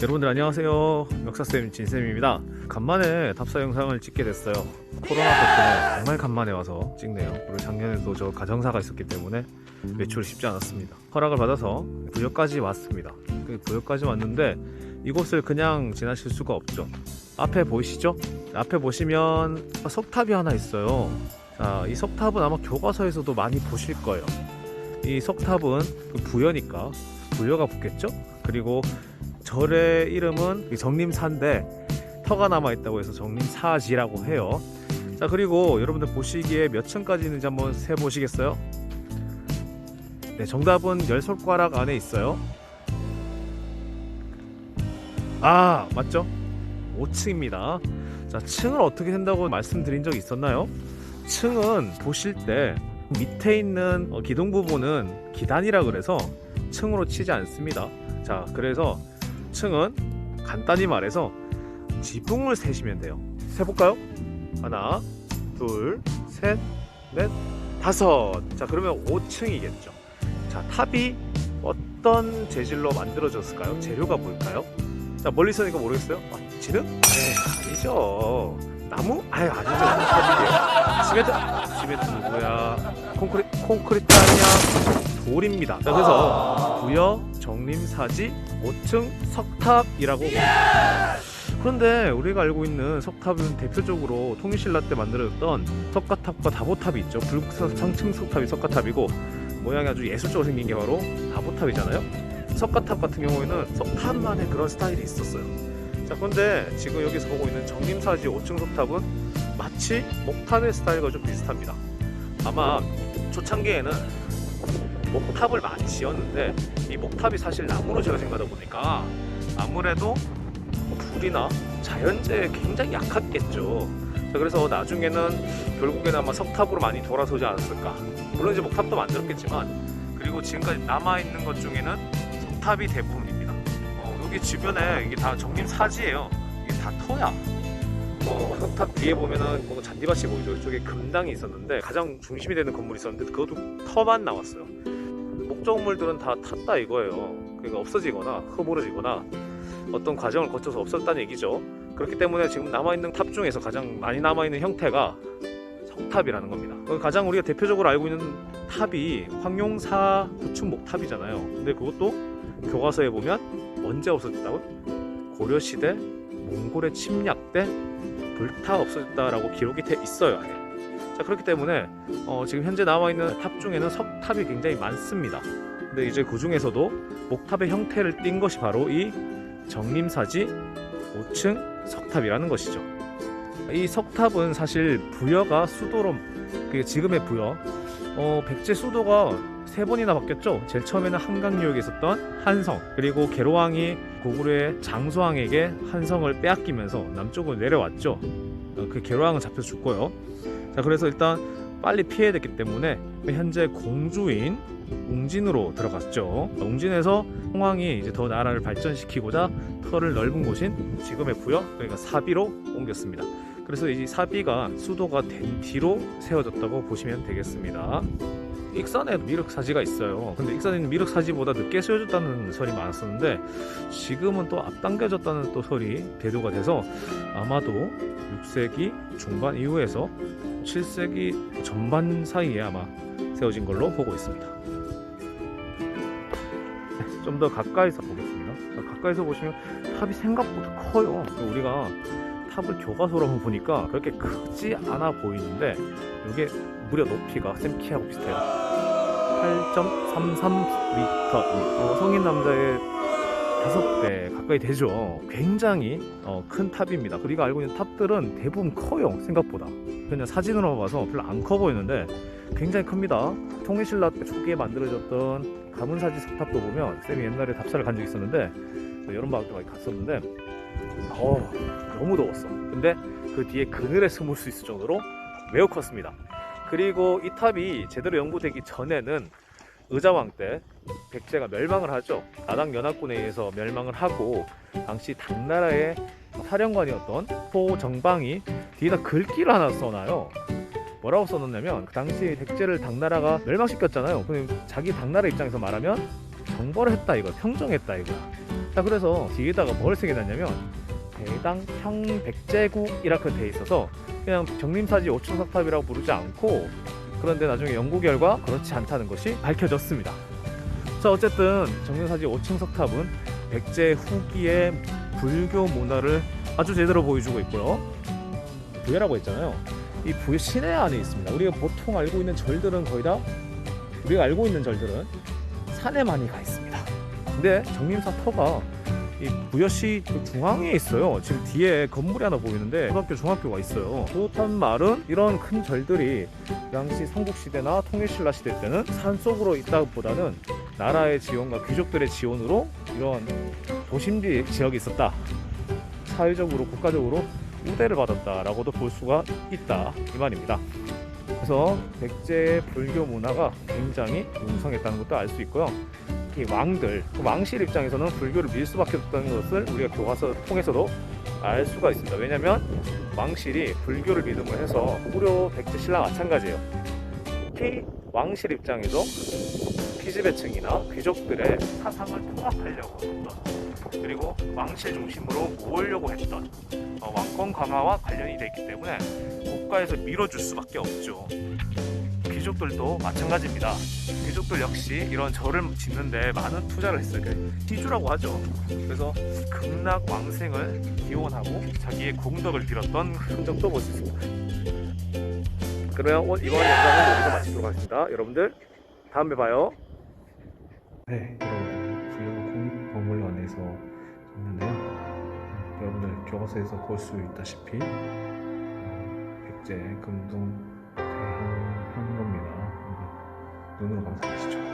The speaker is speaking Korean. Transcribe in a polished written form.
여러분들 안녕하세요. 역사쌤 진쌤입니다. 간만에 답사 영상을 찍게 됐어요. 코로나 덕분에 정말 간만에 와서 찍네요. 그리고 작년에도 저 가정사가 있었기 때문에 외출이 쉽지 않았습니다. 허락을 받아서 부여까지 왔습니다. 부여까지 왔는데 이곳을 그냥 지나칠 수가 없죠. 앞에 보이시죠? 앞에 보시면 석탑이 하나 있어요. 자, 이 석탑은 아마 교과서에서도 많이 보실 거예요. 이 석탑은 부여니까 부여가 붙겠죠? 그리고 절의 이름은 정림사인데 터가 남아있다고 해서 정림사지라고 해요. 자, 그리고 여러분들 보시기에 몇 층까지 있는지 한번 세보시겠어요? 네, 정답은 10손가락 안에 있어요. 아, 맞죠? 5층입니다. 자, 층을 어떻게 된다고 말씀드린 적이 있었나요? 층은 보실 때 밑에 있는 기둥 부분은 기단이라 그래서 층으로 치지 않습니다. 자, 그래서 층은 간단히 말해서 지붕을 세시면 돼요. 세볼까요? 하나, 둘, 셋, 넷, 다섯. 자, 그러면 5층이겠죠. 자, 탑이 어떤 재질로 만들어졌을까요? 재료가 뭘까요? 자, 멀리 있으니까 모르겠어요? 지능? 아니죠. 나무? 아니죠. 탑이에요. 시멘트 누구야? 콘크리트 아니야? 돌입니다. 자, 그래서 부여, 정림사지, 5층 석탑이라고 합니다. 그런데 우리가 알고 있는 석탑은 대표적으로 통일신라 때 만들어졌던 석가탑과 다보탑이 있죠. 불국사 상층 석탑이 석가탑이고 모양이 아주 예술적으로 생긴 게 바로 다보탑이잖아요. 석가탑 같은 경우에는 석탑만의 그런 스타일이 있었어요. 자, 그런데 지금 여기서 보고 있는 정림사지 5층 석탑은 마치 목탑의 스타일과 좀 비슷합니다. 아마 초창기에는 목탑을 많이 지었는데 이 목탑이 사실 나무로 지어진 거다 보니까 아무래도 불이나 자연재해에 굉장히 약했겠죠. 자, 그래서 나중에는 결국에는 아마 석탑으로 많이 돌아서지 않았을까. 물론 이제 목탑도 만들었겠지만, 그리고 지금까지 남아있는 것 중에는 석탑이 대부분입니다. 여기 주변에 이게 다 정림사지예요. 이게 다 터야. 석탑 뒤에 보면은 뭔가 잔디밭이 보이죠. 이쪽에 금당이 있었는데 가장 중심이 되는 건물이 있었는데 그것도 터만 나왔어요. 목적물들은 다 탔다 이거예요. 그러니까 없어지거나 허물어지거나 어떤 과정을 거쳐서 없었다는 얘기죠. 그렇기 때문에 지금 남아있는 탑 중에서 가장 많이 남아있는 형태가 석탑이라는 겁니다. 가장 우리가 대표적으로 알고 있는 탑이 황룡사 구춘 목탑이잖아요. 근데 그것도 교과서에 보면 언제 없어졌다고? 고려시대 몽골의 침략 때 불타 없어졌다라고 기록이 돼 있어요. 자, 그렇기 때문에 지금 현재 남아있는 탑 중에는 석탑이 굉장히 많습니다. 근데 이제 그 중에서도 목탑의 형태를 띈 것이 바로 이 정림사지 5층 석탑이라는 것이죠. 이 석탑은 사실 부여가 수도로, 지금의 부여, 백제 수도가 3번이나 바뀌었죠. 제일 처음에는 한강유역에 있었던 한성, 그리고 계로왕이 고구려의 장수왕에게 한성을 빼앗기면서 남쪽으로 내려왔죠. 그 계로왕은 잡혀 죽고요. 자, 그래서 일단 빨리 피해야 됐기 때문에 현재 공주인 웅진으로 들어갔죠. 웅진에서 홍왕이 이제 더 나라를 발전시키고자 터를 넓은 곳인 지금의 부여, 그러니까 사비로 옮겼습니다. 그래서 이 사비가 수도가 된 뒤로 세워졌다고 보시면 되겠습니다. 익산에 미륵사지가 있어요. 근데 익산에는 미륵사지보다 늦게 세워졌다는 설이 많았었는데 지금은 또 앞당겨졌다는 또 설이 대두가 돼서 아마도 6세기 중반 이후에서 7세기 전반 사이에 아마 세워진 걸로 보고 있습니다. 좀 더 가까이서 보겠습니다. 가까이서 보시면 탑이 생각보다 커요. 우리가 탑을 교과서로 한번 보니까 그렇게 크지 않아 보이는데 이게 무려 높이가 쌤 키하고 비슷해요. 8.33m, 성인 남자의 5배 가까이 되죠. 굉장히 큰 탑입니다. 우리가 알고 있는 탑들은 대부분 커요. 생각보다 그냥 사진으로 봐서 별로 안 커 보이는데 굉장히 큽니다. 통일신라 때 초기에 만들어졌던 가문사지 석탑도 보면 쌤이 옛날에 답사를 간 적이 있었는데 여름방학 때 많이 갔었는데 너무 더웠어. 근데 그 뒤에 그늘에 숨을 수 있을 정도로 매우 컸습니다. 그리고 이 탑이 제대로 연구되기 전에는 의자왕 때 백제가 멸망을 하죠. 나당연합군에 의해서 멸망을 하고 당시 당나라의 사령관이었던 포정방이 뒤에다 글귀를 하나 써놔요. 뭐라고 써놓냐면 그 당시 백제를 당나라가 멸망시켰잖아요. 근데 자기 당나라 입장에서 말하면 정벌을 했다 이거, 평정했다 이거. 자, 그래서 뒤에다가 뭘 새겨놨냐면 대당 향백제국 이렇게 돼 있어서 그냥 정림사지 5층 석탑이라고 부르지 않고, 그런데 나중에 연구 결과 그렇지 않다는 것이 밝혀졌습니다. 자, 어쨌든 정림사지 5층 석탑은 백제 후기의 불교 문화를 아주 제대로 보여주고 있고요. 부여라고 했잖아요. 이 부여 시내 안에 있습니다. 우리가 보통 알고 있는 절들은 거의 다, 우리가 알고 있는 절들은 산에 많이 가 있습니다. 근데 정림사 터가 이 부여시 중앙에 있어요. 지금 뒤에 건물이 하나 보이는데 고등학교, 중학교가 있어요. 그렇단 말은 이런 큰 절들이 당시 삼국시대나 통일신라 시대 때는 산속으로 있다보다는 나라의 지원과 귀족들의 지원으로 이런 도심지 지역이 있었다. 사회적으로, 국가적으로 우대를 받았다라고도 볼 수가 있다, 이 말입니다. 그래서 백제의 불교 문화가 굉장히 융성했다는 것도 알 수 있고요. 특히 왕들, 왕실 입장에서는 불교를 믿을 수밖에 없다는 것을 우리가 교과서 통해서도 알 수가 있습니다. 왜냐하면 왕실이 불교를 믿음을 해서 무려 백제 신라 마찬가지예요. 특히 왕실 입장에서 피지배층이나 귀족들의 사상을 통합하려고 했던, 그리고 왕실 중심으로 모으려고 했던 왕권 강화와 관련이 되어 있기 때문에 국가에서 밀어줄 수밖에 없죠. 귀족들도 마찬가지입니다. 귀족들 역시 이런 절을 짓는데 많은 투자를 했어요. 시주라고 하죠. 그래서 극락 왕생을 기원하고 자기의 공덕을 빌었던 흔적도 볼 수 있습니다. 그러면 이번 영상은 여기서 마치도록 하겠습니다. 여러분들 다음에 봐요. 네, 여러분, 부여 국립박물관에서 있는데요. 여러분들 교과서에서 볼 수 있다시피 백제 금동 대항 겁니다. 눈으로 감상하시죠.